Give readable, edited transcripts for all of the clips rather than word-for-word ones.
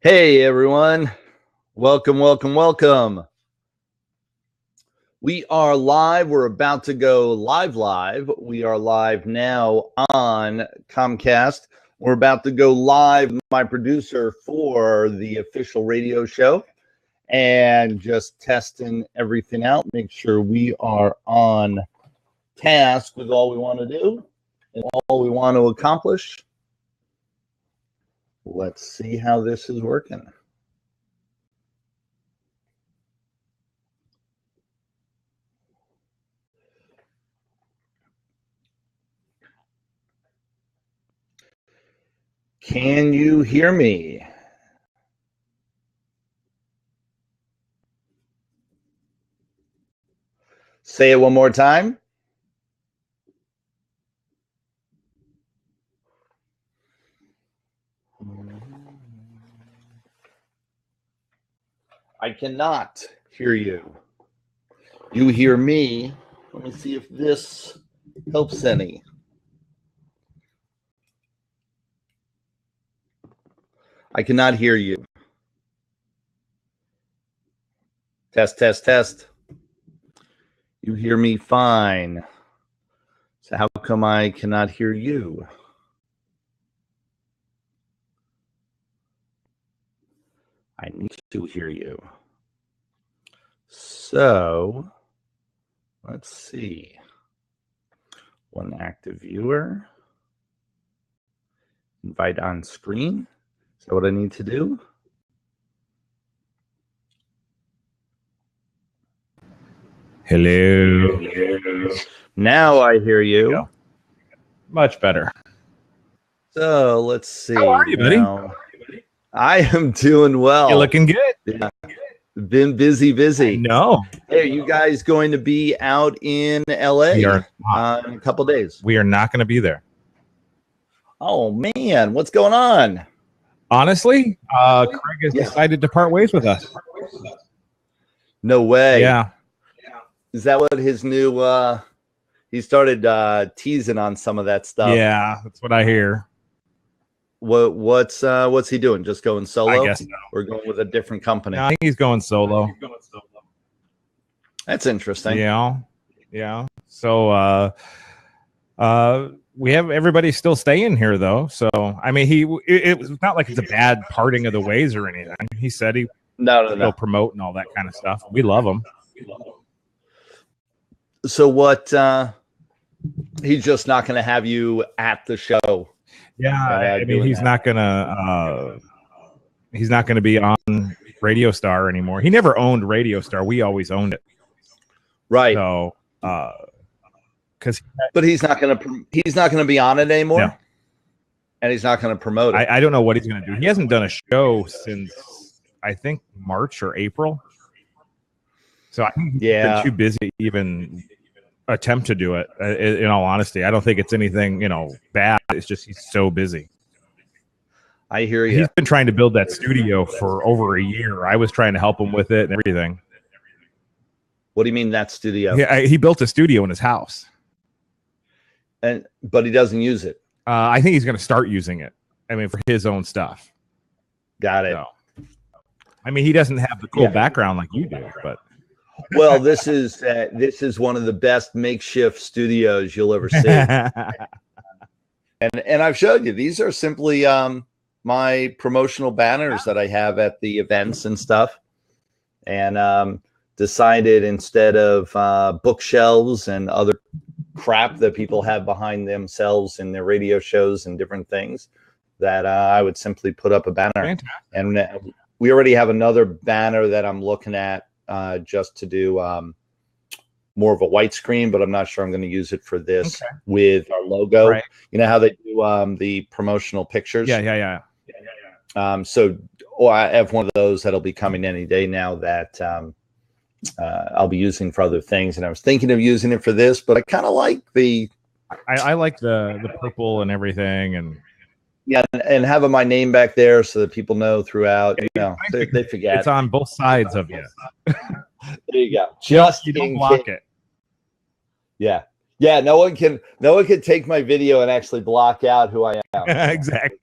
Hey everyone, welcome. We are live. We're about to go live. We are live now on Comcast. We're about to go live with my producer for the official radio show and just testing everything out. Make sure we are on task with all we want to do and all we want to accomplish. Let's see how this is working. Can you hear me? Say it one more time. I cannot hear you. You hear me. Let me see if this helps any. I cannot hear you. Test. You hear me fine. So how come I cannot hear you? I need to hear you. So let's see. One active viewer. Invite on screen. Is that what I need to do? Hello. Now I hear you. Much better. So let's see. How are you, buddy? I am doing well. You're looking good. Yeah. Been busy. No. Hey, are you guys going to be out in LA We are in a couple days? We are not going to be there. Oh man, what's going on? Honestly, Craig has decided to part ways with us. No way. Yeah. Is that what his new he started teasing on some of that stuff? Yeah, that's what I hear. What's he doing? Just going solo? I guess so. We're going with a different company. No, he's going solo. That's interesting. Yeah. So we have everybody still staying here though. So I mean it was not like it's a bad parting of the ways or anything. He said he'll promote and all that kind of stuff. We love him. So what he's just not going to have you at the show. Yeah, I mean he's not gonna be on Radio Star anymore. He never owned Radio Star. We always owned it. Right. So but he's not gonna be on it anymore. No. And he's not gonna promote it. I don't know what he's gonna do. He hasn't done a show since I think March or April. So I think he's been too busy to even attempt to do it. In all honesty, I don't think it's anything bad. It's just he's so busy. I hear you. He's been trying to build that studio for over a year. I was trying to help him with it and everything. What do you mean that studio? Yeah, he built a studio in his house, but he doesn't use it. I think he's going to start using it. I mean, for his own stuff. Got it. So, I mean, he doesn't have the cool background like you do, but. Well, this is one of the best makeshift studios you'll ever see. and I've showed you. These are simply my promotional banners that I have at the events and stuff. And decided instead of bookshelves and other crap that people have behind themselves in their radio shows and different things, that I would simply put up a banner. Fantastic. And we already have another banner that I'm looking at just to do more of a white screen, but I'm not sure I'm going to use it for this with our logo. Right. You know how they do the promotional pictures? Yeah. So I have one of those that'll be coming any day now that I'll be using for other things. And I was thinking of using it for this, but I kind of like I like the purple and everying, and and having my name back there so that people know throughout. They forget. It's on both sides of you. There you go. Just you don't block it. Yeah. No one can take my video and actually block out who I am. Exactly.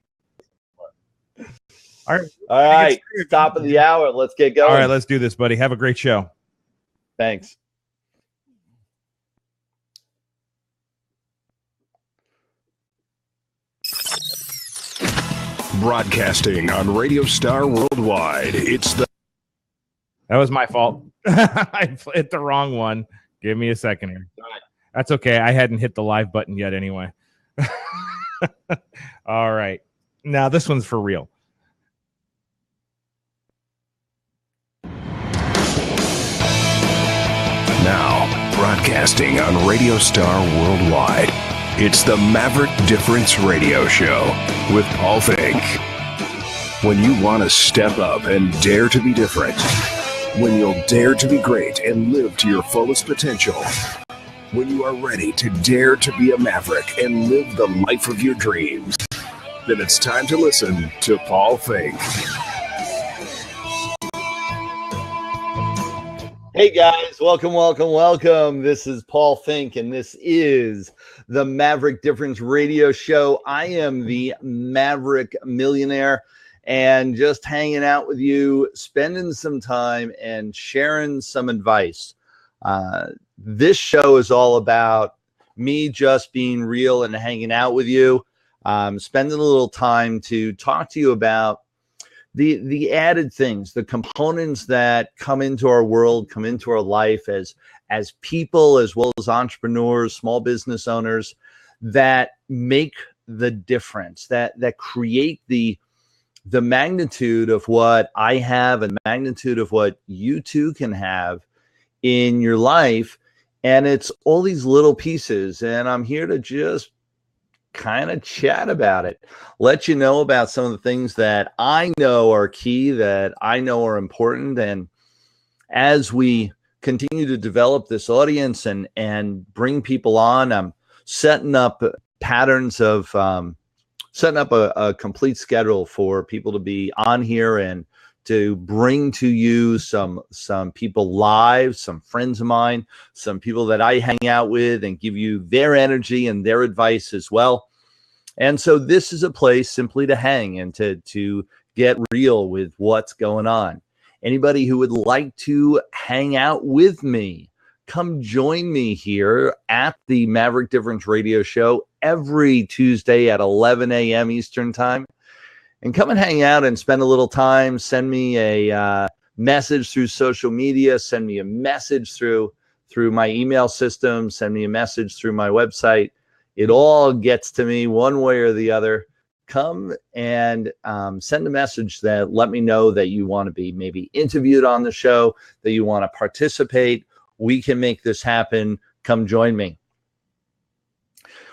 All right. All right. Top of the hour. Let's get going. All right, let's do this, buddy. Have a great show. Thanks. Broadcasting on Radio Star Worldwide. That was my fault. I hit the wrong one. Give me a second here. That's okay. I hadn't hit the live button yet anyway. All right. Now this one's for real. Now, broadcasting on Radio Star Worldwide. It's the Maverick Difference Radio Show with Paul Fink. When you want to step up and dare to be different. When you'll dare to be great and live to your fullest potential. When you are ready to dare to be a maverick and live the life of your dreams. Then it's time to listen to Paul Fink. Hey guys, welcome. This is Paul Fink, and this is the Maverick Difference Radio Show. I am the Maverick Millionaire, and just hanging out with you, spending some time and sharing some advice. This show is all about me just being real and hanging out with you, spending a little time to talk to you about the added things, the components that come into our world, come into our life as people, as well as entrepreneurs, small business owners, that make the difference, that create the magnitude of what I have and magnitude of what you too can have in your life. And it's all these little pieces, and I'm here to just kind of chat about it, let you know about some of the things that I know are key, that I know are important. And as we continue to develop this audience and bring people on, I'm setting up patterns of setting up a complete schedule for people to be on here and to bring to you some people live, some friends of mine, some people that I hang out with, and give you their energy and their advice as well. And so this is a place simply to hang and to get real with what's going on. Anybody who would like to hang out with me, come join me here at the Maverick Difference Radio Show every Tuesday at 11 a.m. Eastern Time. And come and hang out and spend a little time. Send me a message through social media. Send me a message through my email system. Send me a message through my website. It all gets to me one way or the other. Come and send a message that let me know that you want to be maybe interviewed on the show, that you want to participate. We can make this happen. Come join me.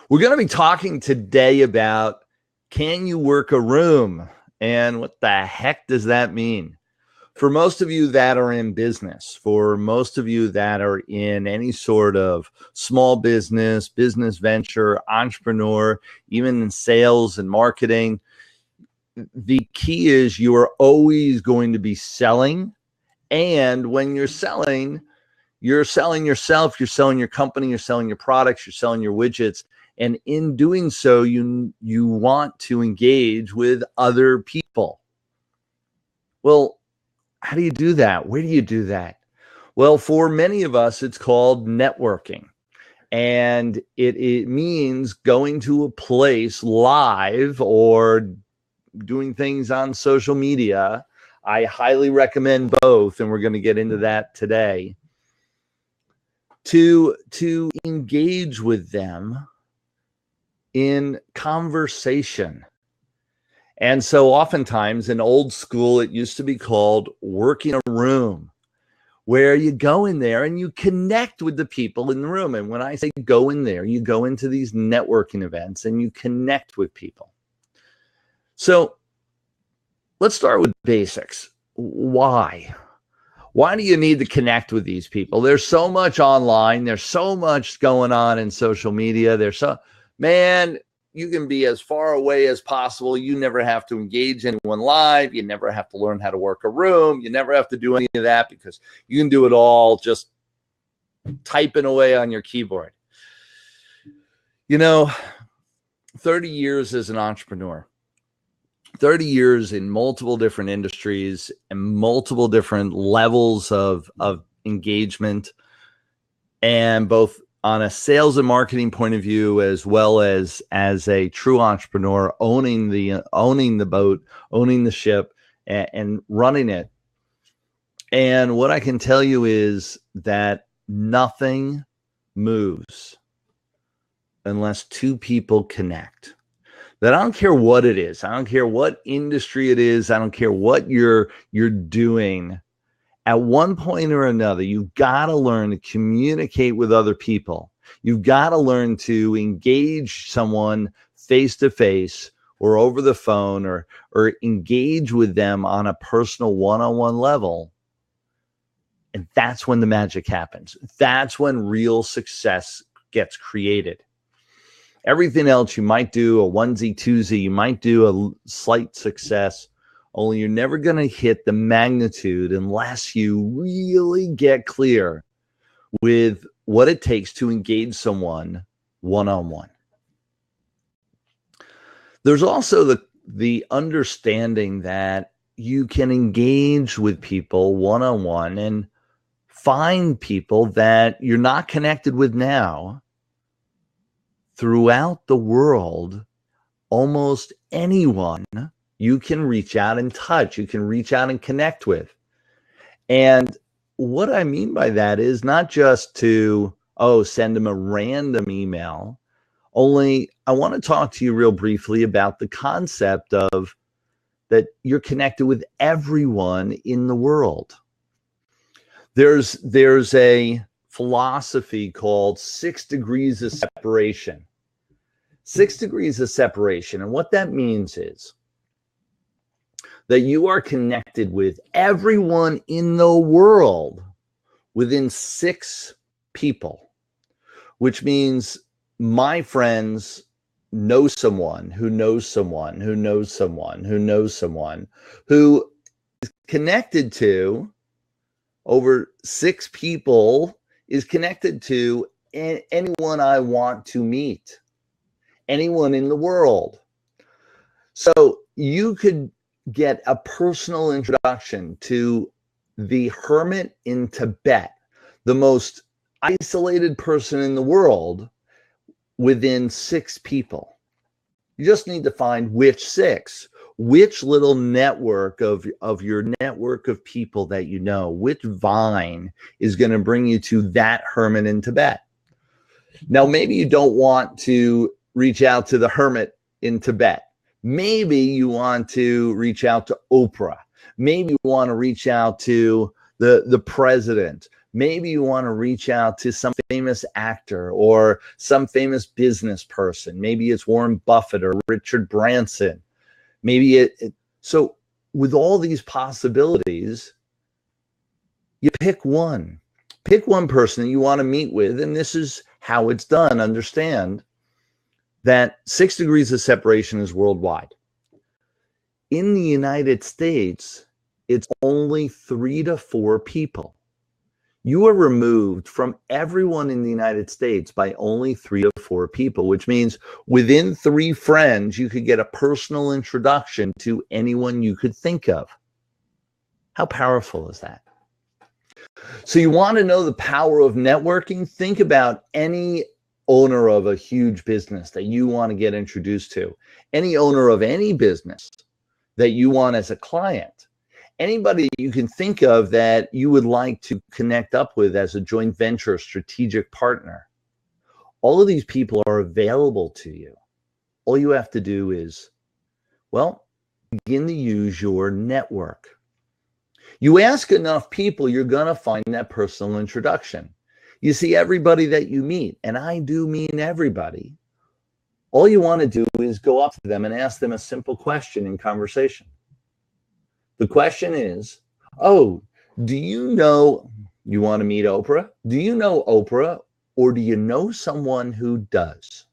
We're going to be talking today about, can you work a room? And what the heck does that mean? For most of you that are in business, for most of you that are in any sort of small business venture, entrepreneur, even in sales and marketing, the key is you are always going to be selling. And when you're selling yourself, you're selling your company, you're selling your products, you're selling your widgets. And in doing so, you want to engage with other people. Well, how do you do that? Where do you do that? Well, for many of us, it's called networking. And it means going to a place live or doing things on social media. I highly recommend both, and we're going to get into that today. To engage with them in conversation. And so oftentimes in old school, it used to be called working a room, where you go in there and you connect with the people in the room. And when I say go in there, you go into these networking events and you connect with people. So let's start with basics. Why? Why do you need to connect with these people? There's so much online. There's so much going on in social media. Man, you can be as far away as possible. You never have to engage anyone live. You never have to learn how to work a room. You never have to do any of that because you can do it all just typing away on your keyboard. 30 years as an entrepreneur, 30 years in multiple different industries and multiple different levels of engagement, and both on a sales and marketing point of view, as well as a true entrepreneur, owning the boat, owning the ship, and running it. And what I can tell you is that nothing moves unless two people connect. That I don't care what it is. I don't care what industry it is. I don't care what you're doing. At one point or another, you've got to learn to communicate with other people. You've got to learn to engage someone face to face or over the phone, or engage with them on a personal one-on-one level. And that's when the magic happens. That's when real success gets created. Everything else you might do, a onesie, twosie, you might do a slight success, only you're never going to hit the magnitude unless you really get clear with what it takes to engage someone one-on-one. There's also the understanding that you can engage with people one-on-one and find people that you're not connected with now throughout the world. Almost anyone you can reach out and touch, you can reach out and connect with. And what I mean by that is not just to, send them a random email. Only I want to talk to you real briefly about the concept of that you're connected with everyone in the world. There's a philosophy called 6 degrees of separation. 6 degrees of separation. And what that means is that you are connected with everyone in the world within 6 people, which means my friends know someone who knows someone who knows someone who knows someone who is connected to, over 6 people is connected to anyone I want to meet, anyone in the world. So you could get a personal introduction to the hermit in Tibet, the most isolated person in the world, within 6 people. You just need to find which 6, which little network of your network of people that you know, which vine is going to bring you to that hermit in Tibet. Now, maybe you don't want to reach out to the hermit in Tibet. Maybe you want to reach out to Oprah. Maybe you want to reach out to the president. Maybe you want to reach out to some famous actor or some famous business person. Maybe it's Warren Buffett or Richard Branson. Maybe so with all these possibilities, you pick one. Pick one person that you want to meet with, and this is how it's done. Understand that 6 degrees of separation is worldwide. In the United States, it's only 3 to 4 people. You are removed from everyone in the United States by only 3 to 4 people, which means within 3 friends, you could get a personal introduction to anyone you could think of. How powerful is that? So you want to know the power of networking? Think about any owner of a huge business that you want to get introduced to, any owner of any business that you want as a client, anybody you can think of that you would like to connect up with as a joint venture strategic partner. All of these people are available to you. All you have to do is, begin to use your network. You ask enough people, you're going to find that personal introduction. You see, everybody that you meet, and I do mean everybody, all you want to do is go up to them and ask them a simple question in conversation. The question is, do you know, you want to meet Oprah? Do you know Oprah, or do you know someone who does?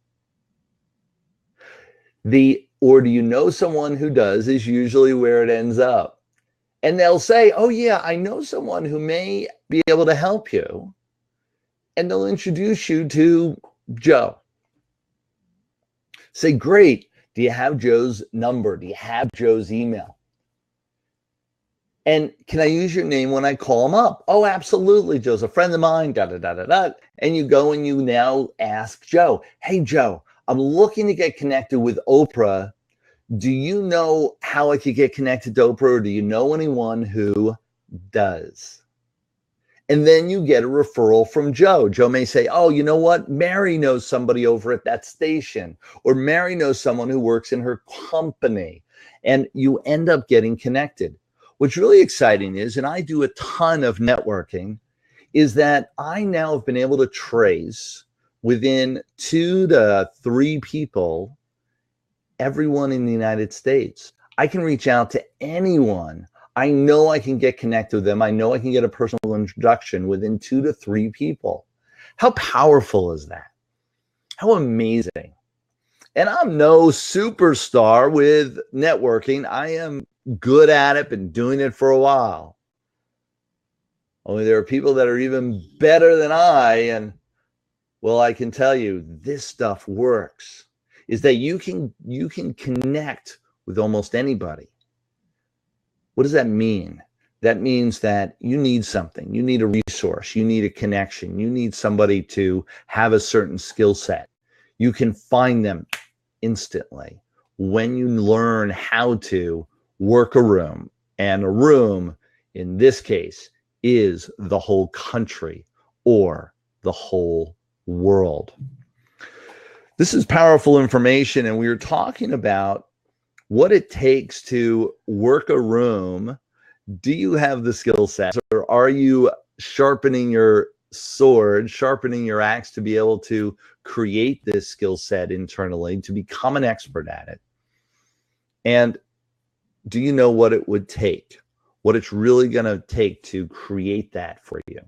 Or do you know someone who does is usually where it ends up. And they'll say, I know someone who may be able to help you. And they'll introduce you to Joe. Say, great. Do you have Joe's number? Do you have Joe's email? And can I use your name when I call him up? Oh, absolutely. Joe's a friend of mine, da, da, da, da, da. And you go and you now ask Joe, hey, Joe, I'm looking to get connected with Oprah. Do you know how I could get connected to Oprah, or do you know anyone who does? And then you get a referral from Joe. Joe may say, oh, you know what? Mary knows somebody over at that station, or Mary knows someone who works in her company. And you end up getting connected. What's really exciting is, and I do a ton of networking, is that I now have been able to trace within 2 to 3 people everyone in the United States. I can reach out to anyone. I know I can get connected with them. I know I can get a personal introduction within 2 to 3 people. How powerful is that? How amazing. And I'm no superstar with networking. I am good at it, been doing it for a while. Only there are people that are even better than I. And well, I can tell you this stuff works, is that you can connect with almost anybody. What does that mean? That means that you need something. You need a resource. You need a connection. You need somebody to have a certain skill set. You can find them instantly when you learn how to work a room. And a room, in this case, is the whole country or the whole world. This is powerful information, and we were talking about what it takes to work a room. Do you have the skill sets, or are you sharpening your sword, sharpening your axe to be able to create this skill set internally, to become an expert at it? And do you know what it would take, what it's really going to take to create that for you?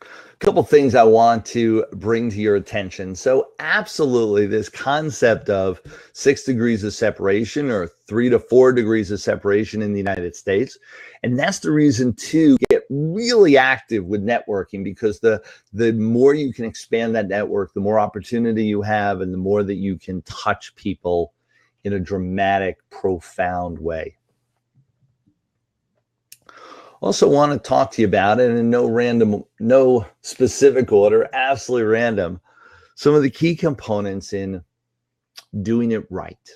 A couple things I want to bring to your attention. So absolutely, this concept of 6 degrees of separation, or 3 to 4 degrees of separation in the United States. And that's the reason to get really active with networking, because the more you can expand that network, the more opportunity you have, and the more that you can touch people in a dramatic, profound way. Also want to talk to you about it in no specific order, absolutely random, some of the key components in doing it right.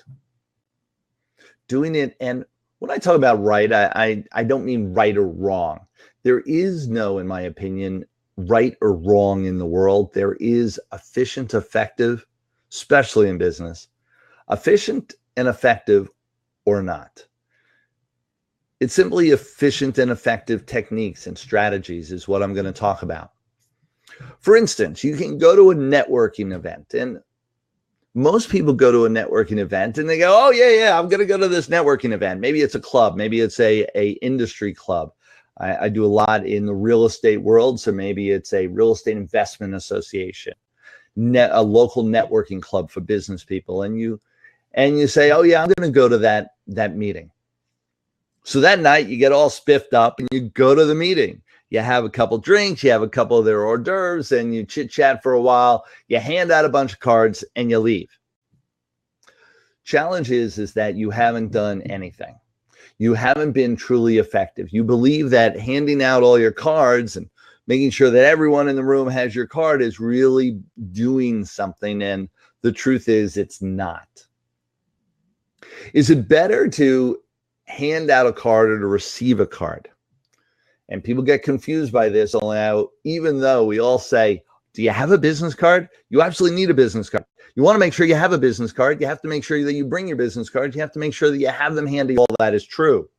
Doing it, and when I talk about right, I don't mean right or wrong. There is no, in my opinion, right or wrong in the world. There is efficient, effective, especially in business, efficient and effective or not. It's simply efficient and effective techniques and strategies is what I'm going to talk about. For instance, you can go to a networking event, and most people go to a networking event and they go, oh, yeah, I'm going to go to this networking event. Maybe it's a club. Maybe it's a industry club. I do a lot in the real estate world, so maybe it's a real estate investment association, a local networking club for business people. And you say, oh, yeah, I'm going to go to that meeting. So that night you get all spiffed up and you go to the meeting. You have a couple drinks, you have a couple of their hors d'oeuvres, and you chit chat for a while. You hand out a bunch of cards and you leave. Challenge is that you haven't done anything. You haven't been truly effective. You believe that handing out all your cards and making sure that everyone in the room has your card is really doing something. And the truth is, it's not. Is it better to hand out a card or to receive a card? And people get confused by this, even though we all say, do you have a business card? You absolutely need a business card. You want to make sure you have a business card. You have to make sure that you bring your business cards. You have to make sure that you have them handy. All that is true.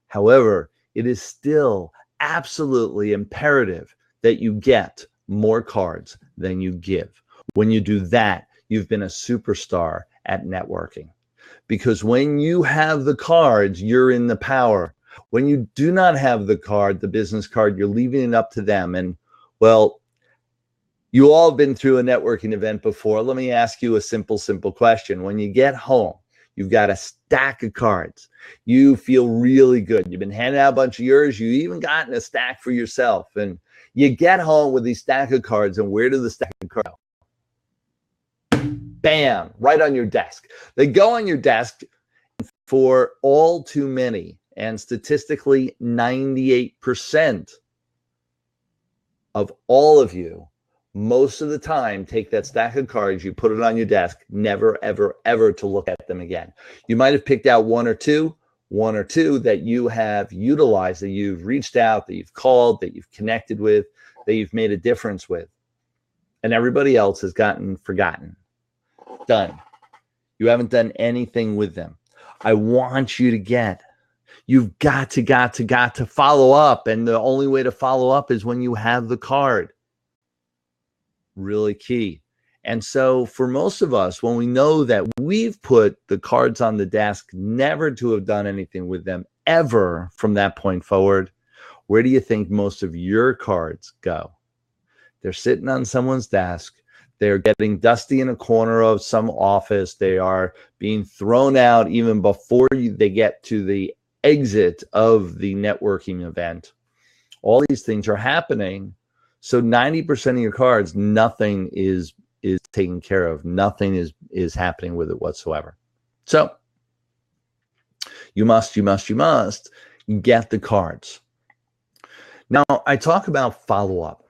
However, it is still absolutely imperative that you get more cards than you give. When you do that, you've been a superstar at networking. Because when you have the cards, you're in the power. When you do not have the card, the business card, you're leaving it up to them. And well, you all have been through a networking event before. Let me ask you a simple question. When you get home, you've got a stack of cards. You feel really good. You've been handing out a bunch of yours. You even gotten a stack for yourself. And you get home with these stack of cards. And where do the stack of cards go? bam, right on your desk. They go on your desk for all too many, and statistically 98% of all of you most of the time take that stack of cards, you put it on your desk, never, ever, ever to look at them again. You might have picked out one or two that you have utilized, that you've reached out, that you've called, that you've connected with, that you've made a difference with. And everybody else has gotten forgotten. Done. You haven't done anything with them. I want you to get, you've got to follow up. And the only way to follow up is when you have the card. Really key. And so for most of us, when we know that we've put the cards on the desk, never to have done anything with them ever from that point forward, where do you think most of your cards go? They're sitting on someone's desk. They're getting dusty in a corner of some office. They are being thrown out even before they get to the exit of the networking event. All these things are happening. So 90% of your cards, nothing is taken care of. Nothing is happening with it whatsoever. So you must get the cards. Now, I talk about follow-up.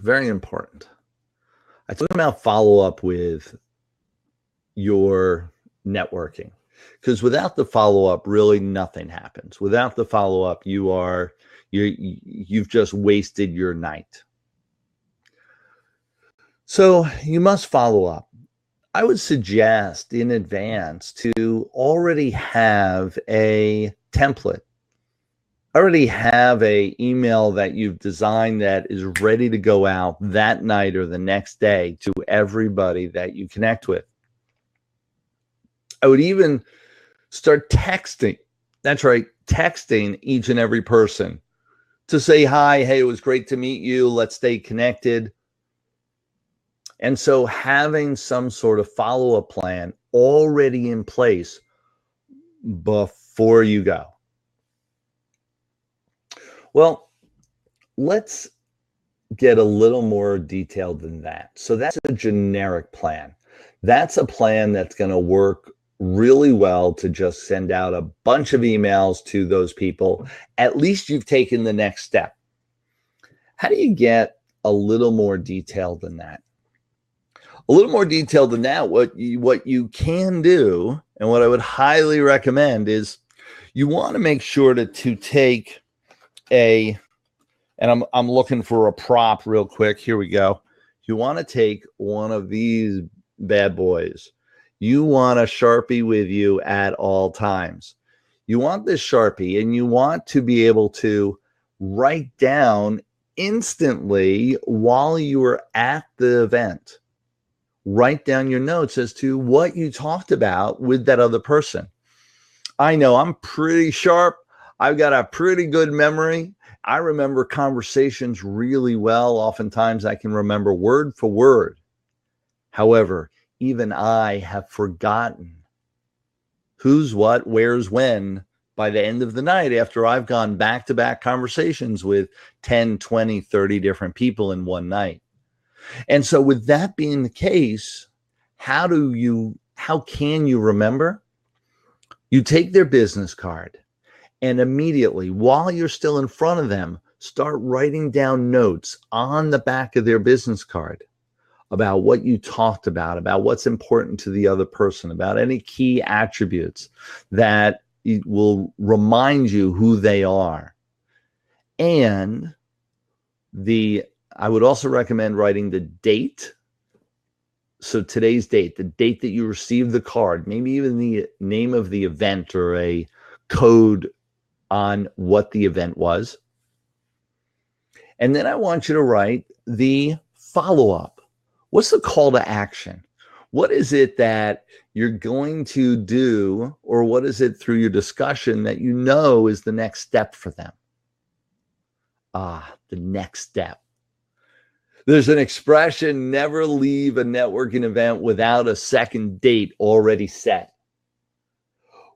Very important. I talk about follow-up with your networking, because without the follow-up, really nothing happens. Without the follow-up, you've just wasted your night. So you must follow up. I would suggest in advance to already have a template, already have an email that you've designed that is ready to go out that night or the next day to everybody that you connect with. I would even start texting. That's right, texting each and every person to say hi, hey, it was great to meet you. Let's stay connected. And so having some sort of follow-up plan already in place before you go. Well, let's get a little more detailed than that. So that's a generic plan. That's a plan that's going to work really well to just send out a bunch of emails to those people. At least you've taken the next step. How do you get a little more detailed than that? A little more detailed than that, what you can do, and what I would highly recommend, is you want to make sure to take and I'm looking for a prop real quick. Here we go. You want to take one of these bad boys. You want a Sharpie with you at all times. You want this Sharpie, and you want to be able to write down instantly while you are at the event. Write down your notes as to what you talked about with that other person. I know I'm pretty sharp. I've got a pretty good memory. I remember conversations really well. Oftentimes I can remember word for word. However, even I have forgotten who's what, where's when by the end of the night after I've gone back-to-back conversations with 10, 20, 30 different people in one night. And so with that being the case, how can you remember? You take their business card and immediately, while you're still in front of them, start writing down notes on the back of their business card about what you talked about what's important to the other person, about any key attributes that will remind you who they are. And I would also recommend writing the date. So today's date, the date that you received the card, maybe even the name of the event or a code on what the event was. And then I want you to write the follow-up. What's the call to action? What is it that you're going to do, or what is it through your discussion that you know is the next step for them? The next step. There's an expression, never leave a networking event without a second date already set.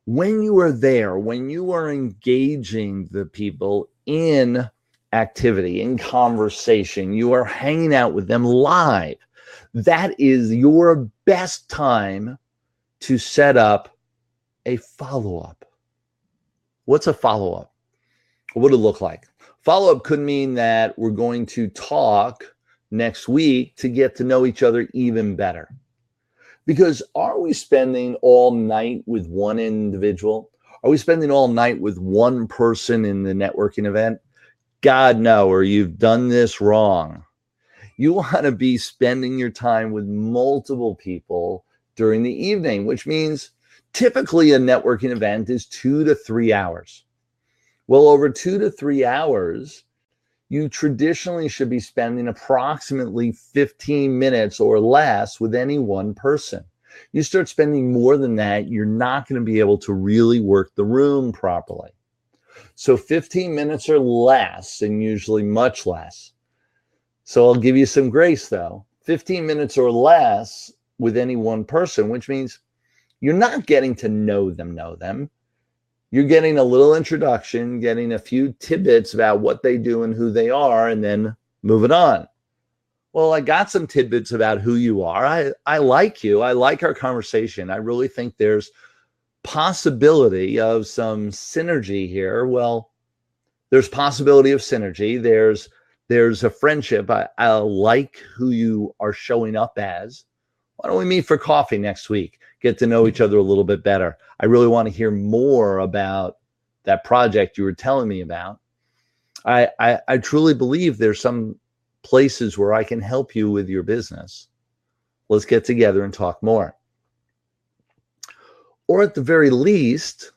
When you are there, when you are engaging the people in activity, in conversation, you are hanging out with them live. that is your best time to set up a follow-up. What's a follow-up? What would it look like? Follow-up could mean that we're going to talk next week to get to know each other even better. Because are we spending all night with one individual? Are we spending all night with one person in the networking event? God, no, or you've done this wrong. You want to be spending your time with multiple people during the evening, which means typically a networking event is 2 to 3 hours. Well, over 2 to 3 hours, you traditionally should be spending approximately 15 minutes or less with any one person. You start spending more than that, you're not going to be able to really work the room properly. So 15 minutes or less, and usually much less. So I'll give you some grace though. 15 minutes or less with any one person, which means you're not getting to know them. You're getting a little introduction, getting a few tidbits about what they do and who they are, and then moving on. Well, I got some tidbits about who you are. I like you. I like our conversation. I really think there's possibility of some synergy here. Well, there's possibility of synergy. There's a friendship. I like who you are showing up as. Why don't we meet for coffee next week? Get to know each other a little bit better. I really want to hear more about that project you were telling me about. I truly believe there's some places where I can help you with your business. Let's get together and talk more. Or at the very least,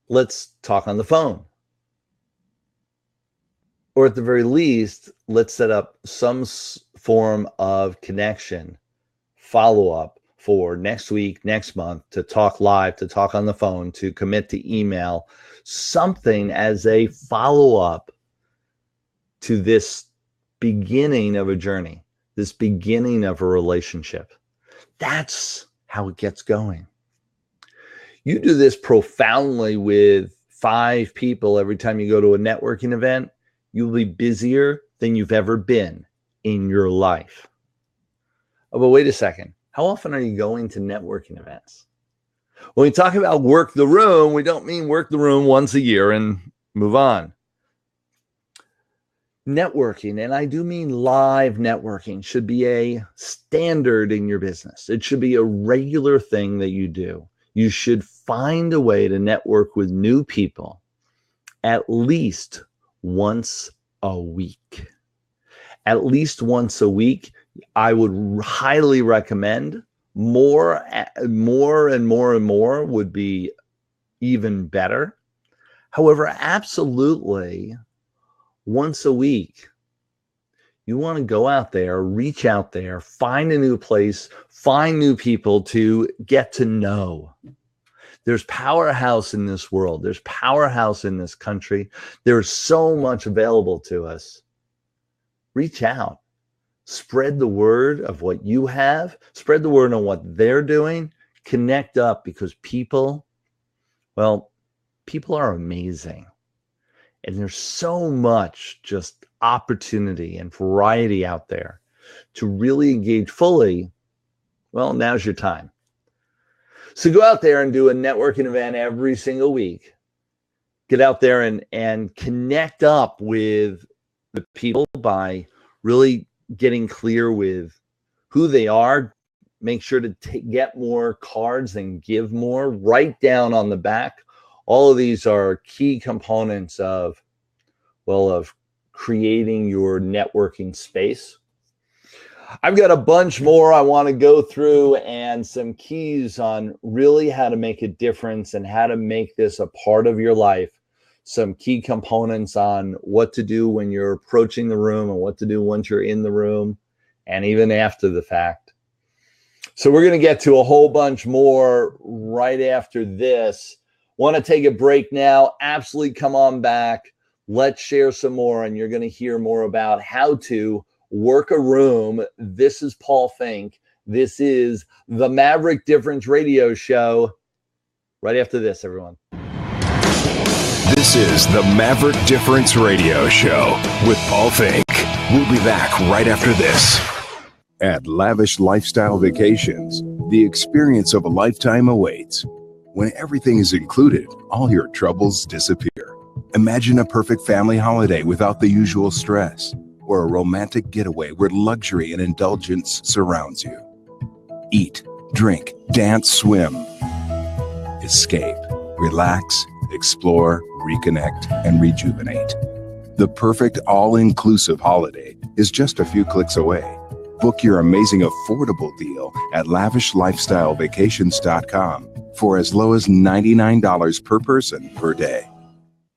let's talk on the phone. Or at the very least, let's set up some form of connection, follow-up for next week, next month, to talk live, to talk on the phone, to commit to email, something as a follow-up to this beginning of a journey, this beginning of a relationship. That's how it gets going. You do this profoundly with 5 people every time you go to a networking event, you'll be busier than you've ever been in your life. Oh, but wait a second. How often are you going to networking events? When we talk about work the room, we don't mean work the room once a year and move on. Networking, and I do mean live networking, should be a standard in your business. It should be a regular thing that you do. You should find a way to network with new people at least once a week. At least once a week. I would highly recommend more would be even better. However, absolutely once a week, you want to go out there, reach out there, find a new place, find new people to get to know. There's powerhouse in this world. There's powerhouse in this country. There's so much available to us. Reach out. Spread the word of what you have. Spread the word on what they're doing. Connect up, because people are amazing. And there's so much just opportunity and variety out there to really engage fully. Well, now's your time. So go out there and do a networking event every single week. Get out there and connect up with the people by really getting clear with who they are. Make sure to get more cards and give more. Write down on the back. All of these are key components of creating your networking space. I've got a bunch more I want to go through, and some keys on really how to make a difference and how to make this a part of your life. Some key components on what to do when you're approaching the room and what to do once you're in the room and even after the fact. So we're going to get to a whole bunch more right after this. Want to take a break now? Absolutely, come on back. Let's share some more, and you're going to hear more about how to work a room. This is Paul Fink. This is the Maverick Difference Radio Show. Right after this, everyone. This is the Maverick Difference Radio Show with Paul Fink. We'll be back right after this. At Lavish Lifestyle Vacations, the experience of a lifetime awaits. When everything is included, all your troubles disappear. Imagine a perfect family holiday without the usual stress, or a romantic getaway where luxury and indulgence surrounds you. Eat, drink, dance, swim. Escape, relax, explore, reconnect, and rejuvenate. The perfect all-inclusive holiday is just a few clicks away. Book your amazing affordable deal at lavishlifestylevacations.com for as low as $99 per person per day.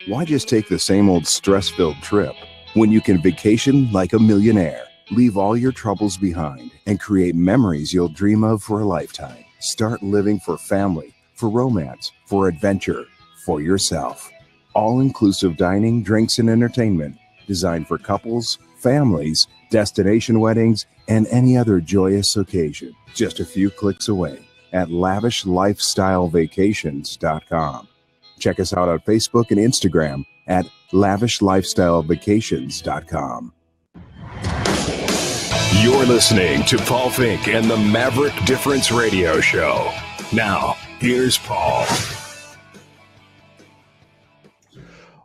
Why just take the same old stress-filled trip when you can vacation like a millionaire? Leave all your troubles behind and create memories you'll dream of for a lifetime. Start living for family, for romance, for adventure, for yourself. All-inclusive dining, drinks, and entertainment designed for couples, families, destination weddings, and any other joyous occasion. Just a few clicks away at lavishlifestylevacations.com. Check us out on Facebook and Instagram at lavishlifestylevacations.com. You're listening to Paul Fink and the Maverick Difference Radio Show. Now, here's Paul.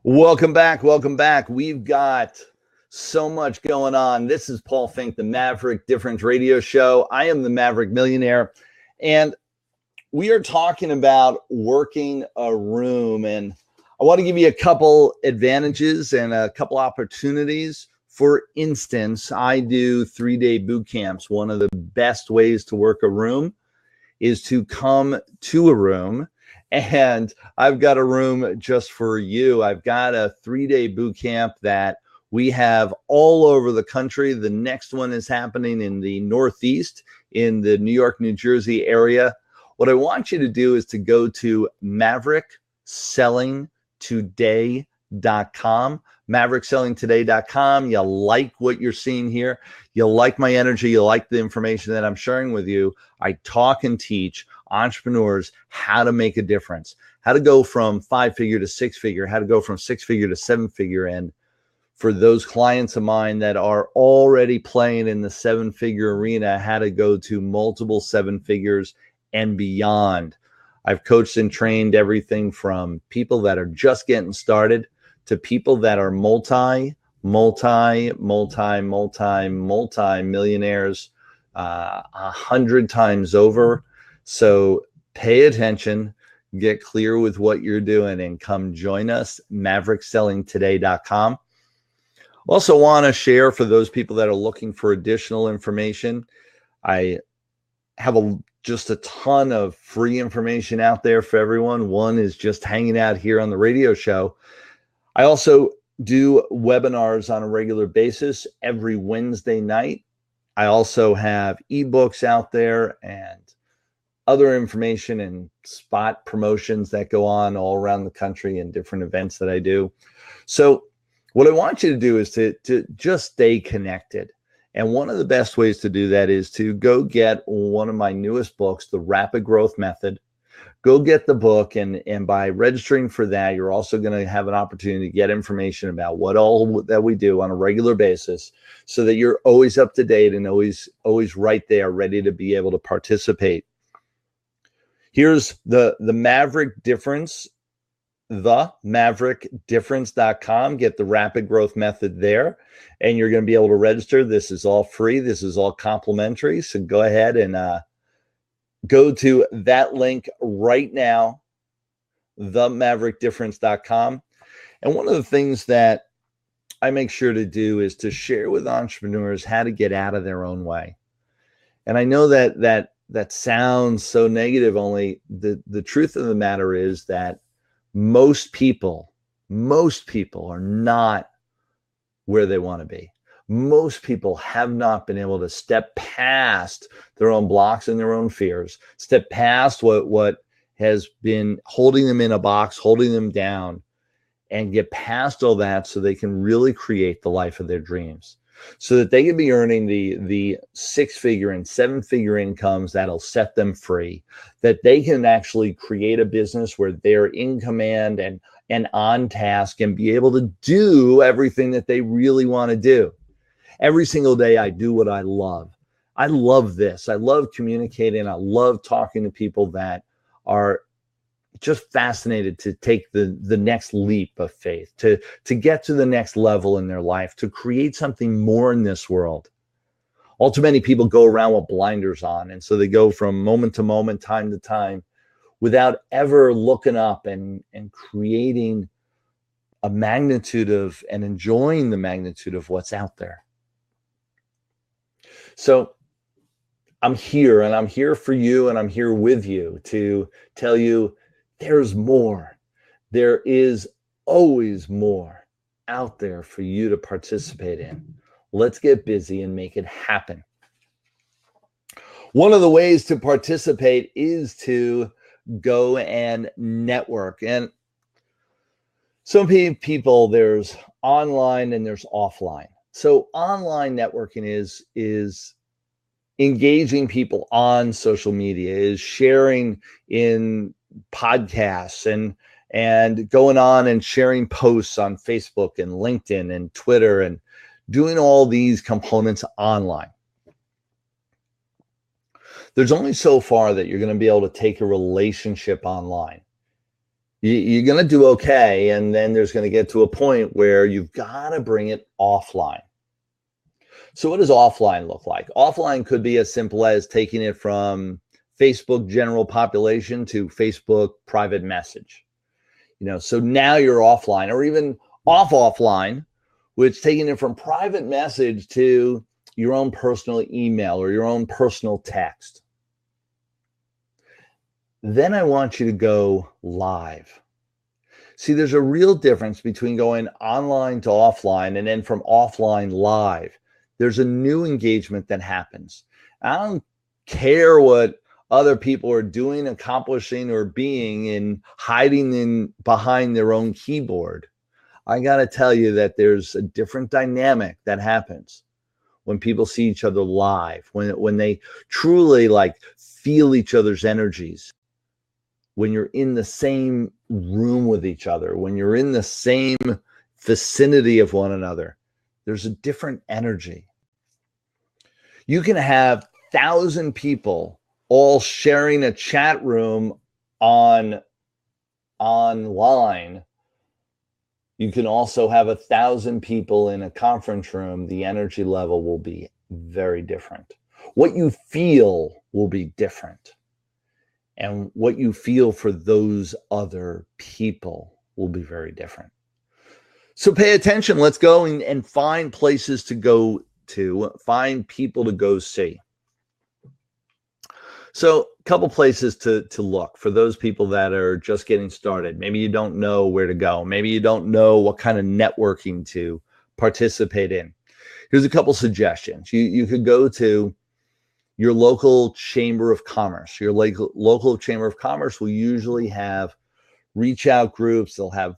Welcome back. Welcome back. We've got so much going on. This is Paul Fink, the Maverick Difference Radio Show. I am the Maverick Millionaire, and we are talking about working a room. And I want to give you a couple advantages and a couple opportunities. For instance, I do 3-day boot camps. One of the best ways to work a room is to come to a room, and I've got a room just for you. I've got a 3-day boot camp that we have all over the country. The next one is happening in the Northeast, in the New York, New Jersey area. What I want you to do is to go to MaverickSellingToday.com. MaverickSellingToday.com. You like what you're seeing here. You like my energy. You like the information that I'm sharing with you. I talk and teach entrepreneurs how to make a difference, how to go from 5-figure to 6-figure, how to go from 6-figure to 7-figure. And for those clients of mine that are already playing in the 7-figure arena, how to go to multiple 7 figures and beyond. I've coached and trained everything from people that are just getting started to people that are multi millionaires 100 times over. So pay attention, get clear with what you're doing, and come join us, MaverickSellingToday.com. Also want to share for those people that are looking for additional information. I have just a ton of free information out there for everyone. One is just hanging out here on the radio show. I also do webinars on a regular basis every Wednesday night. I also have ebooks out there and other information and spot promotions that go on all around the country and different events that I do. So what I want you to do is to just stay connected. And one of the best ways to do that is to go get one of my newest books, The Rapid Growth Method. Go get the book, and by registering for that, you're also going to have an opportunity to get information about what all that we do on a regular basis, so that you're always up to date and always right there, ready to be able to participate. Here's the Maverick Difference, themaverickdifference.com. Get the Rapid Growth Method there, and you're going to be able to register. This is all free. This is all complimentary. So go ahead and go to that link right now, themaverickdifference.com. And one of the things that I make sure to do is to share with entrepreneurs how to get out of their own way. And I know that sounds so negative, only the truth of the matter is that most people are not where they want to be. Most people have not been able to step past their own blocks and their own fears, step past what has been holding them in a box, holding them down, and get past all that so they can really create the life of their dreams, so that they can be earning the 6-figure and 7-figure incomes that'll set them free, that they can actually create a business where they're in command and on task and be able to do everything that they really want to do. Every single day I do what I love. I love this. I love communicating. I love talking to people that are just fascinated to take the next leap of faith, to get to the next level in their life, to create something more in this world. All too many people go around with blinders on, and so they go from moment to moment, time to time, without ever looking up and creating a magnitude of and enjoying the magnitude of what's out there. So I'm here, and I'm here for you, and I'm here with you to tell you there's more. There is always more out there for you to participate in. Let's get busy and make it happen. One of the ways to participate is to go and network. And some people, there's online and there's offline. So online networking is engaging people on social media, is sharing in podcasts and going on and sharing posts on Facebook and LinkedIn and Twitter and doing all these components online. There's only so far that you're going to be able to take a relationship online. You're going to do okay, and then there's going to get to a point where you've got to bring it offline. So what does offline look like? Offline could be as simple as taking it from Facebook general population to Facebook private message. So now you're offline, or even offline, which taking it from private message to your own personal email or your own personal text. Then I want you to go live. See, there's a real difference between going online to offline and then from offline live. There's a new engagement that happens. I don't care what other people are doing, accomplishing, or being and hiding in behind their own keyboard. I got to tell you that there's a different dynamic that happens when people see each other live, when they truly feel each other's energies, when you're in the same room with each other, when you're in the same vicinity of one another. There's a different energy. You can have 1,000 people all sharing a chat room online. You can also have 1,000 people in a conference room. The energy level will be very different. What you feel will be different. And what you feel for those other people will be very different. So pay attention. Let's go and find places to go to, find people to go see. So a couple places to look for those people that are just getting started. Maybe you don't know where to go. Maybe you don't know what kind of networking to participate in. Here's a couple suggestions. You could go to your local chamber of commerce. Your local chamber of commerce will usually have reach out groups. They'll have,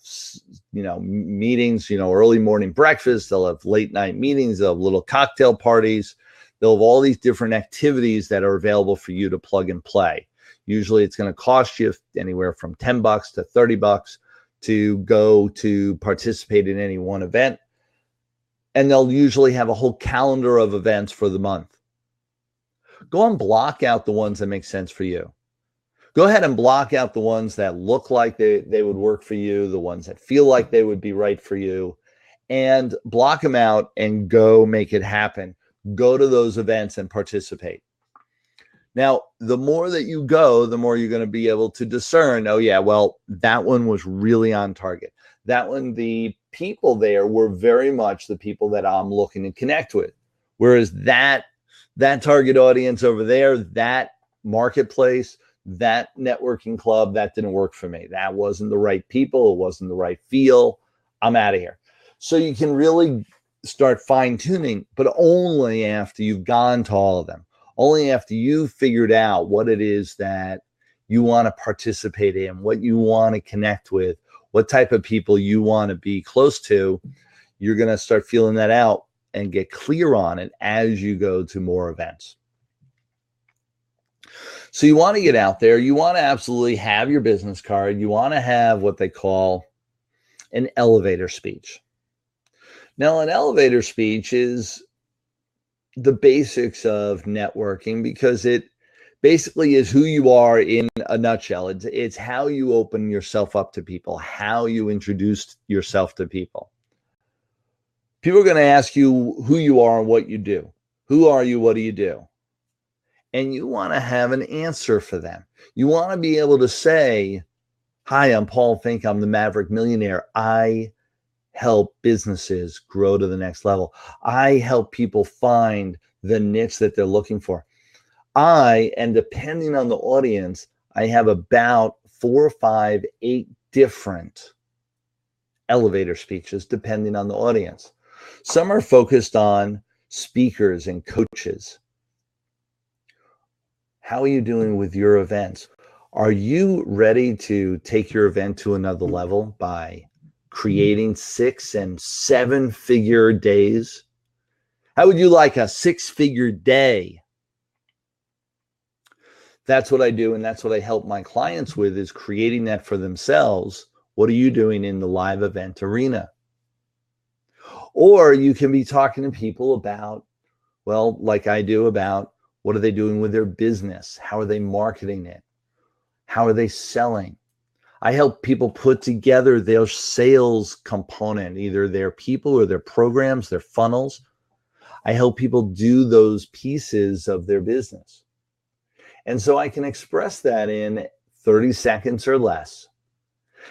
meetings, early morning breakfast. They'll have late night meetings. They'll have little cocktail parties. They'll have all these different activities that are available for you to plug and play. Usually it's going to cost you anywhere from $10 to $30 to go to participate in any one event. And they'll usually have a whole calendar of events for the month. Go and block out the ones that make sense for you. Go ahead and block out the ones that look like they would work for you, the ones that feel like they would be right for you, and block them out and go make it happen. Go to those events and participate. Now, the more that you go, the more you're going to be able to discern, oh yeah, well, that one was really on target. That one, the people there were very much the people that I'm looking to connect with. Whereas that target audience over there, that marketplace, that networking club, that didn't work for me. That wasn't the right people. It wasn't the right feel. I'm out of here. So you can really start fine tuning, but only after you've gone to all of them. Only after you've figured out what it is that you want to participate in, what you want to connect with, what type of people you want to be close to, you're going to start feeling that out and get clear on it as you go to more events. So you want to get out there. You want to absolutely have your business card. You want to have what they call an elevator speech. Now, an elevator speech is the basics of networking because it basically is who you are in a nutshell. It's how you open yourself up to people, how you introduce yourself to people. People are going to ask you who you are and what you do. Who are you? What do you do? And you want to have an answer for them. You want to be able to say, hi, I'm Paul Fink. I'm the Maverick Millionaire. I help businesses grow to the next level. I help people find the niche that they're looking for. And depending on the audience, I have about 4, 5, 8 different elevator speeches, depending on the audience. Some are focused on speakers and coaches. How are you doing with your events? Are you ready to take your event to another level by creating 6 and 7 figure days? How would you like a 6-figure day? That's what I do, and that's what I help my clients with, is creating that for themselves. What are you doing in the live event arena? Or you can be talking to people about, well, like I do, about what are they doing with their business? How are they marketing it? How are they selling? I help people put together their sales component, either their people or their programs, their funnels. I help people do those pieces of their business. And so I can express that in 30 seconds or less.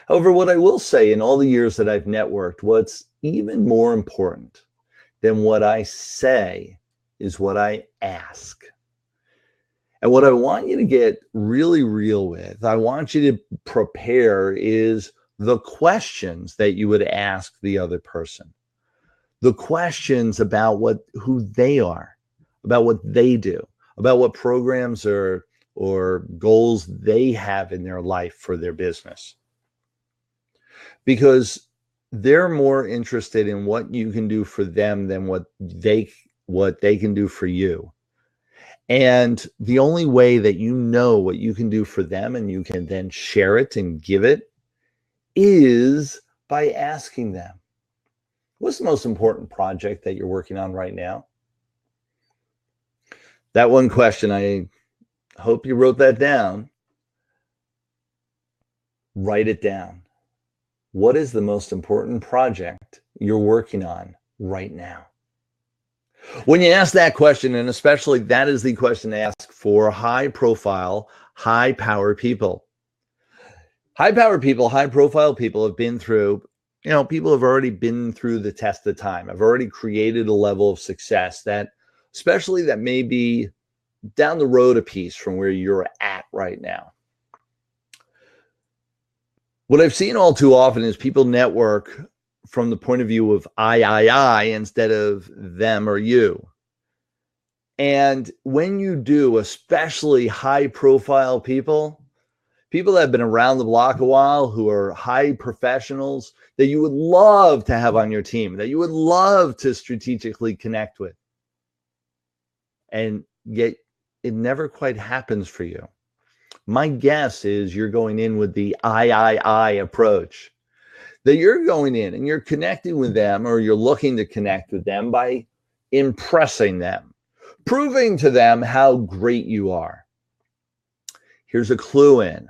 However, what I will say, in all the years that I've networked, what's even more important than what I say is what I ask. And what I want you to get really real with, I want you to prepare, is the questions that you would ask the other person. The questions about who they are, about what they do, about what programs or goals they have in their life for their business. Because they're more interested in what you can do for them than what they can do for you. And the only way that you know what you can do for them and you can then share it and give it is by asking them, what's the most important project that you're working on right now? That one question, I hope you wrote that down. Write it down. What is the most important project you're working on right now? When you ask that question, and especially that is the question to ask for high profile, high power people. High power people, high profile people have been through, people have already been through the test of time. I've already created a level of success that, especially that may be down the road a piece from where you're at right now. What I've seen all too often is people network from the point of view of I instead of them or you. And when you do, especially high profile people that have been around the block a while, who are high professionals that you would love to have on your team, that you would love to strategically connect with, and yet it never quite happens for you. My guess is you're going in with the I approach, that you're going in and you're connecting with them, or you're looking to connect with them by impressing them, proving to them how great you are. Here's a clue in.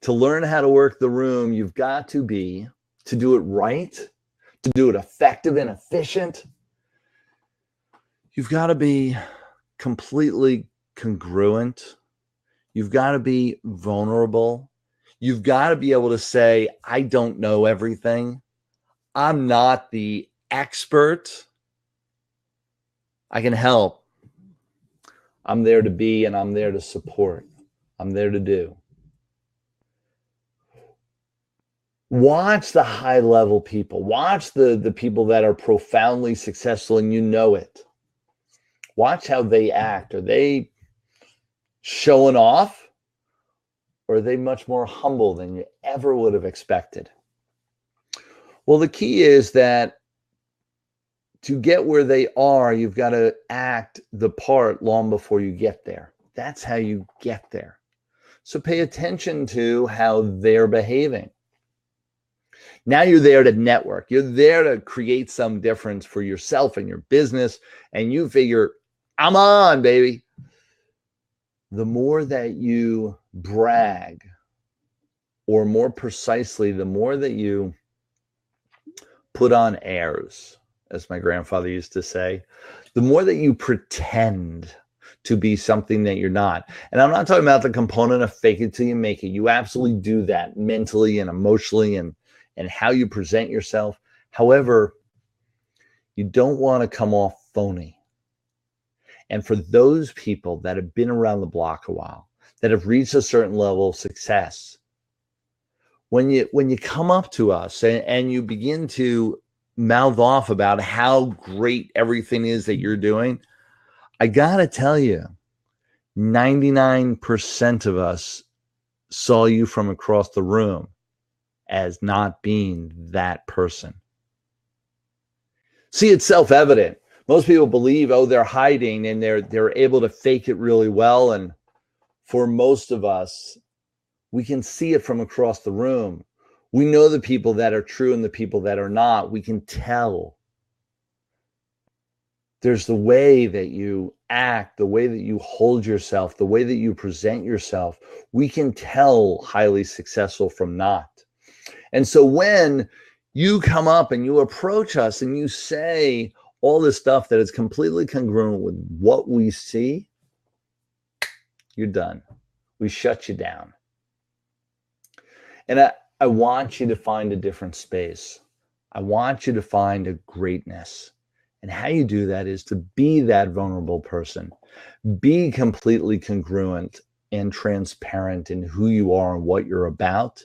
To learn how to work the room, you've got to do it right, to do it effective and efficient, you've got to be completely congruent. You've got to be vulnerable. You've got to be able to say, I don't know everything. I'm not the expert. I can help. I'm there to be, and I'm there to support. I'm there to do. Watch the high level people. Watch the people that are profoundly successful, and you know it. Watch how they act. Are they showing off, or are they much more humble than you ever would have expected? Well, the key is that to get where they are, you've got to act the part long before you get there. That's how you get there. So pay attention to how they're behaving. Now you're there to network. You're there to create some difference for yourself and your business. And you figure, I'm on, baby. The more that you brag, or more precisely, the more that you put on airs, as my grandfather used to say, the more that you pretend to be something that you're not. And I'm not talking about the component of fake it till you make it. You absolutely do that mentally and emotionally and how you present yourself. However, you don't want to come off phony. And for those people that have been around the block a while, that have reached a certain level of success, when you come up to us and you begin to mouth off about how great everything is that you're doing, I gotta tell you, 99% of us saw you from across the room as not being that person. See, it's self-evident. Most people believe, oh, they're hiding and they're able to fake it really well. And for most of us, we can see it from across the room. We know the people that are true and the people that are not. We can tell. There's the way that you act, the way that you hold yourself, the way that you present yourself. We can tell highly successful from not. And so when you come up and you approach us and you say all this stuff that is completely congruent with what we see, you're done. We shut you down. And I want you to find a different space. I want you to find a greatness. And how you do that is to be that vulnerable person. Be completely congruent and transparent in who you are and what you're about.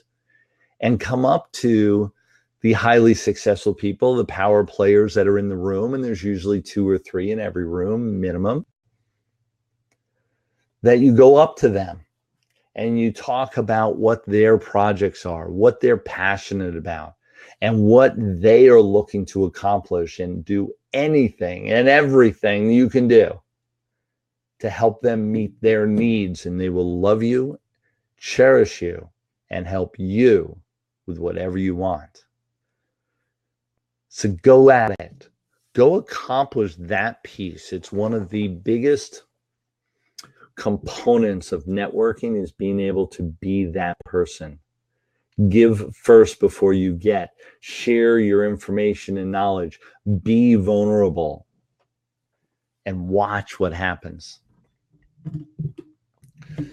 And come up to the highly successful people, the power players that are in the room, and there's usually 2 or 3 in every room minimum, that you go up to them and you talk about what their projects are, what they're passionate about, and what they are looking to accomplish, and do anything and everything you can do to help them meet their needs. And they will love you, cherish you, and help you with whatever you want. So go at it. Go accomplish that piece. It's one of the biggest components of networking, is being able to be that person. Give first before you get. Share your information and knowledge. Be vulnerable and watch what happens. A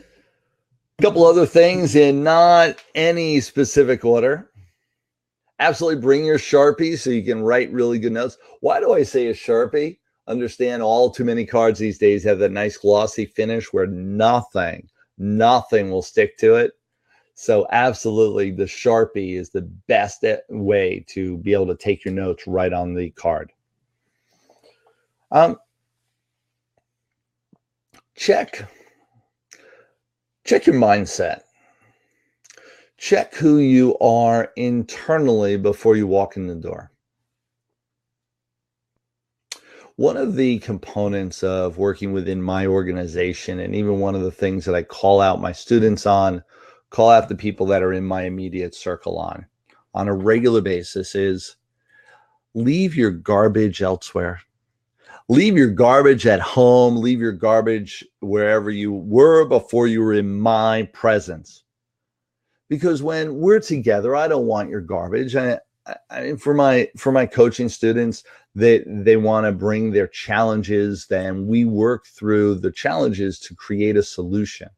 couple other things in not any specific order. Absolutely bring your Sharpie so you can write really good notes. Why do I say a Sharpie? Understand, all too many cards these days have that nice glossy finish where nothing will stick to it. So absolutely, the Sharpie is the best way to be able to take your notes right on the card. Check your mindset. Check who you are internally before you walk in the door. One of the components of working within my organization, and even one of the things that I call out my students on, call out the people that are in my immediate circle on a regular basis, is leave your garbage elsewhere. Leave your garbage at home. Leave your garbage wherever you were before you were in my presence. Because when we're together, I don't want your garbage. For my coaching students, they want to bring their challenges, then we work through the challenges to create a solution.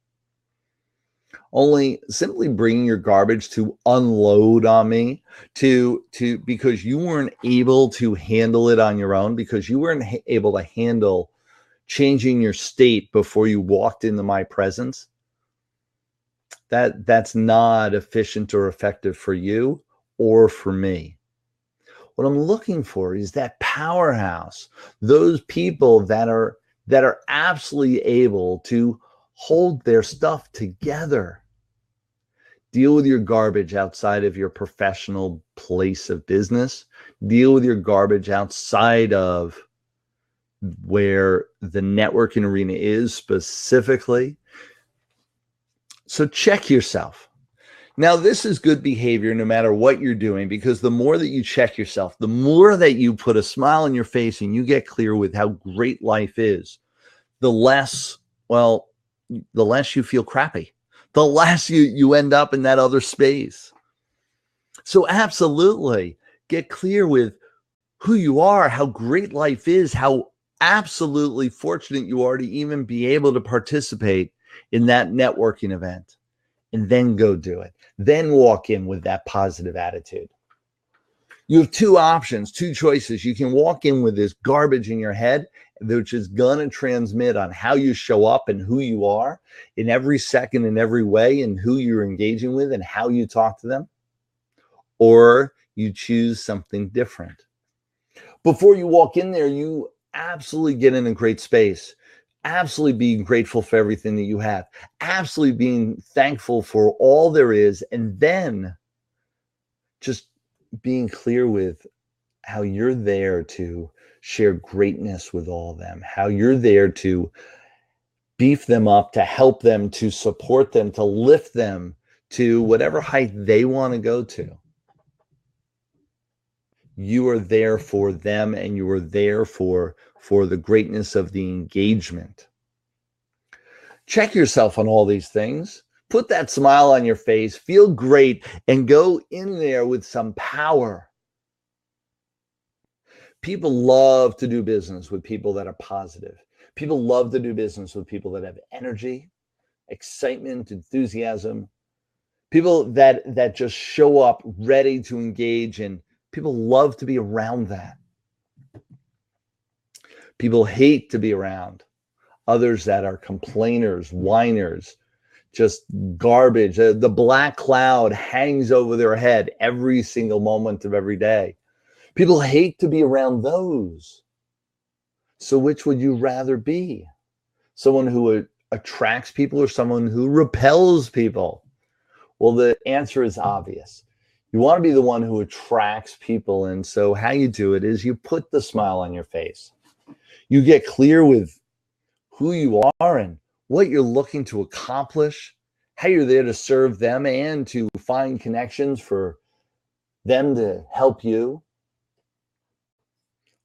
Only simply bringing your garbage to unload on me, because you weren't able to handle it on your own, because you weren't able to handle changing your state before you walked into my presence, that's not efficient or effective for you or for me. What I'm looking for is that powerhouse, those people that are absolutely able to hold their stuff together. Deal with your garbage outside of your professional place of business. Deal with your garbage outside of where the networking arena is specifically. So check yourself. Now, this is good behavior no matter what you're doing, because the more that you check yourself, the more that you put a smile on your face and you get clear with how great life is, the less, well, the less you feel crappy, the less you end up in that other space. So absolutely get clear with who you are, how great life is, how absolutely fortunate you are to even be able to participate in that networking event, and then go do it. Then walk in with that positive attitude. You have two options, two choices. You can walk in with this garbage in your head, which is going to transmit on how you show up and who you are in every second, in every way, and who you're engaging with and how you talk to them. Or you choose something different. Before you walk in there, you absolutely get in a great space. Absolutely being grateful for everything that you have. Absolutely being thankful for all there is. And then just being clear with how you're there to share greatness with all of them. How you're there to beef them up, to help them, to support them, to lift them to whatever height they want to go to. You are there for them, and you are there for the greatness of the engagement. Check yourself on all these things. Put that smile on your face, feel great, and go in there with some power. People love to do business with people that are positive. People love to do business with people that have energy, excitement, enthusiasm. People that just show up ready to engage, and people love to be around that. People hate to be around others that are complainers, whiners, just garbage. The black cloud hangs over their head every single moment of every day. People hate to be around those. So which would you rather be? Someone who attracts people or someone who repels people? Well, the answer is obvious. You want to be the one who attracts people. And so how you do it is you put the smile on your face. You get clear with who you are and what you're looking to accomplish, how you're there to serve them and to find connections for them to help you.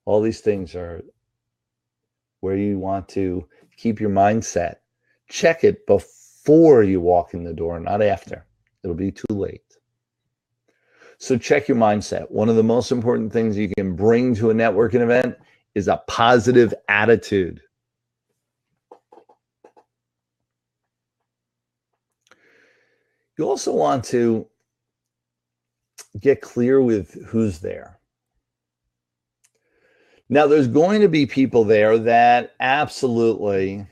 All these things are where you want to keep your mindset. Check it before you walk in the door, not after. It'll be too late. So check your mindset. One of the most important things you can bring to a networking event is a positive attitude. You also want to get clear with who's there. Now, there's going to be people there that absolutely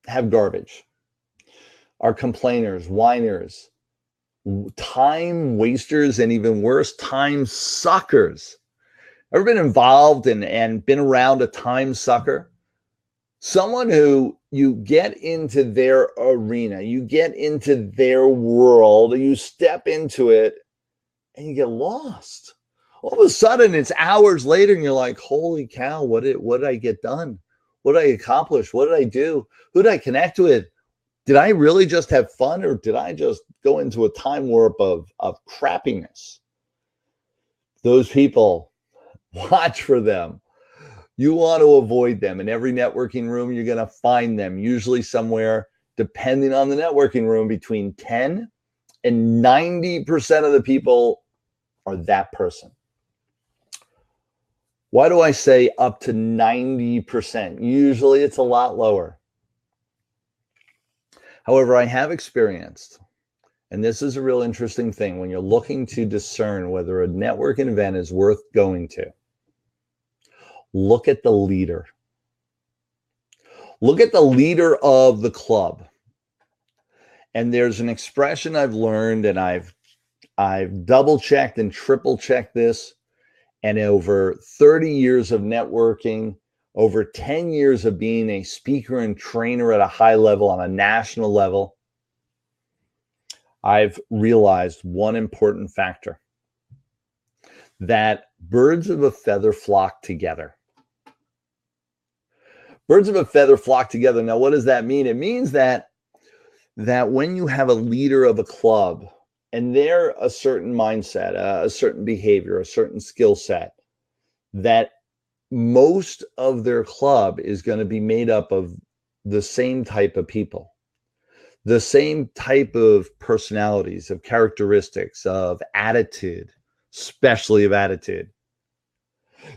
have garbage, are complainers, whiners, time wasters, and even worse, time suckers. Ever been involved and been around a time sucker? Someone who you get into their arena, you get into their world, you step into it, and you get lost. All of a sudden, it's hours later, and you're like, holy cow, what did I get done? What did I accomplish? What did I do? Who did I connect with? Did I really just have fun, or did I just go into a time warp of crappiness? Those people, watch for them. You want to avoid them. In every networking room, you're going to find them, usually somewhere, depending on the networking room, between 10 and 90% of the people are that person. Why do I say up to 90%? Usually it's a lot lower. However, I have experienced, and this is a real interesting thing, when you're looking to discern whether a networking event is worth going to, look at the leader. Look at the leader of the club. And there's an expression I've learned, and I've double-checked and triple-checked this, and over 30 years of networking, over 10 years of being a speaker and trainer at a high level on a national level, I've realized one important factor, that birds of a feather flock together. Birds of a feather flock together. Now, what does that mean? It means that that when you have a leader of a club and they're a certain mindset, a certain behavior, a certain skill set, that most of their club is going to be made up of the same type of people, the same type of personalities, of characteristics, of attitude, especially of attitude.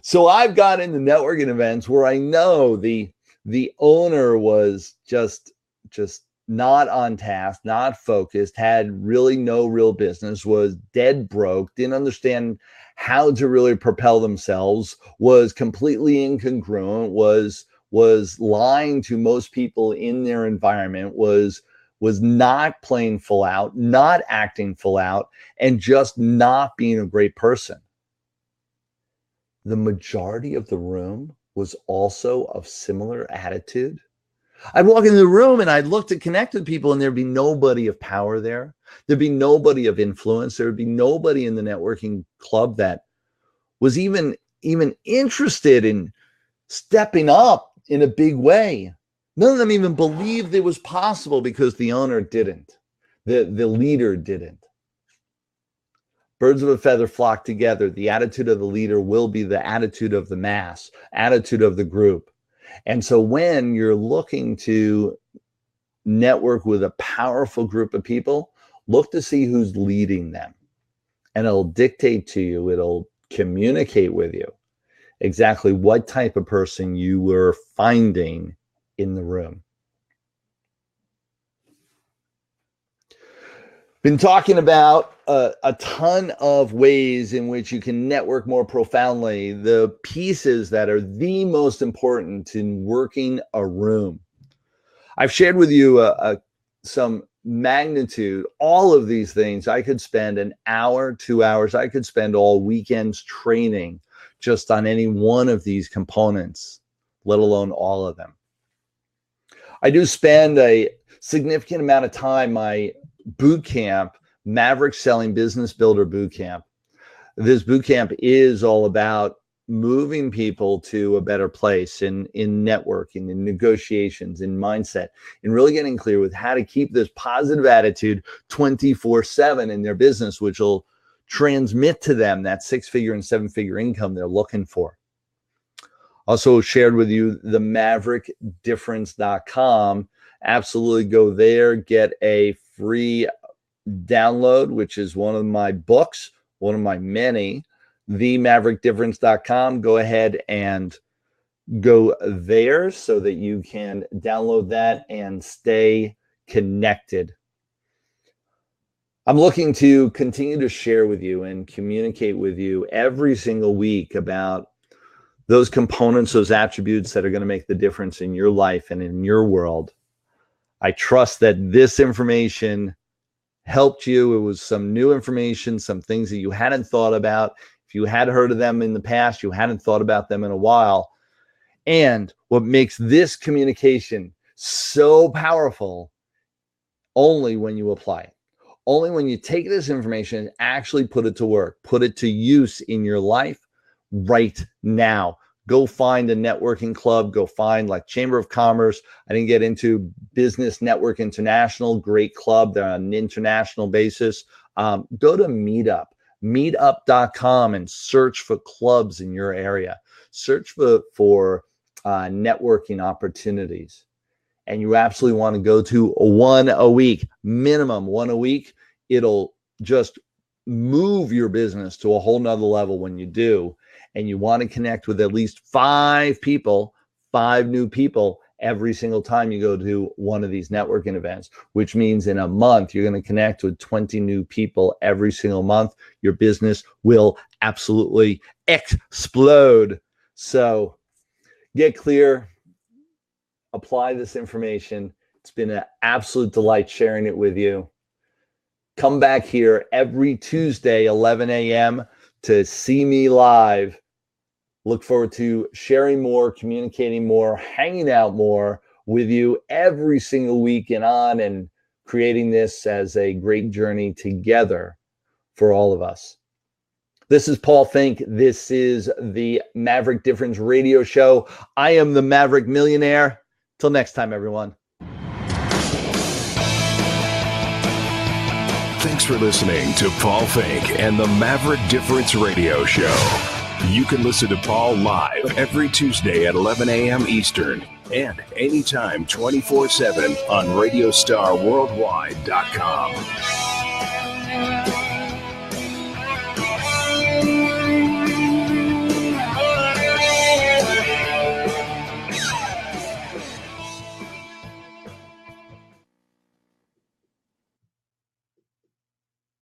So I've got into networking events where I know the owner was just not on task, not focused, had really no real business, was dead broke, didn't understand how to really propel themselves, was completely incongruent, was lying to most people in their environment, was not playing full out, not acting full out, and just not being a great person. The majority of the room was also of similar attitude. I'd walk into the room and I'd look to connect with people, and there'd be nobody of power there. There'd be nobody of influence. There would be nobody in the networking club that was even interested in stepping up in a big way. None of them even believed it was possible because the owner didn't. The leader didn't. Birds of a feather flock together. The attitude of the leader will be the attitude of the mass, attitude of the group. And so when you're looking to network with a powerful group of people, look to see who's leading them. And it'll dictate to you, it'll communicate with you exactly what type of person you were finding in the room. Been talking about a ton of ways in which you can network more profoundly, the pieces that are the most important in working a room. I've shared with you some magnitude, all of these things. I could spend an hour, 2 hours. I could spend all weekends training just on any one of these components, let alone all of them. I do spend a significant amount of time, my boot camp, Maverick Selling Business Builder Boot Camp. This boot camp is all about moving people to a better place in networking, in negotiations, in mindset, and really getting clear with how to keep this positive attitude 24/7 in their business, which will transmit to them that 6-figure and 7-figure income they're looking for. Also shared with you the MaverickDifference.com. Absolutely go there, get a free download, which is one of my books, one of my many, themaverickdifference.com. Go ahead and go there so that you can download that and stay connected. I'm looking to continue to share with you and communicate with you every single week about those components, those attributes that are going to make the difference in your life and in your world. I trust that this information helped you. It was some new information, some things that you hadn't thought about. If you had heard of them in the past, you hadn't thought about them in a while. And what makes this communication so powerful, only when you apply it. Only when you take this information and actually put it to work, put it to use in your life right now. Go find a networking club. Go find like Chamber of Commerce. I didn't get into Business Network International, great club. They're on an international basis. Go to Meetup, meetup.com, and search for clubs in your area. Search for networking opportunities. And you absolutely want to go to one a week, minimum one a week. It'll just move your business to a whole nother level when you do. And you want to connect with at least 5 people, 5 new people every single time you go to one of these networking events, which means in a month, you're going to connect with 20 new people every single month. Your business will absolutely explode. So get clear, apply this information. It's been an absolute delight sharing it with you. Come back here every Tuesday, 11 a.m. to see me live. Look forward to sharing more, communicating more, hanging out more with you every single week and creating this as a great journey together for all of us. This is Paul Fink. This is the Maverick Difference Radio Show. I am the Maverick Millionaire. Till next time, everyone. Thanks for listening to Paul Fink and the Maverick Difference Radio Show. You can listen to Paul live every Tuesday at 11 a.m. Eastern and anytime 24/7 on RadiostarWorldwide.com.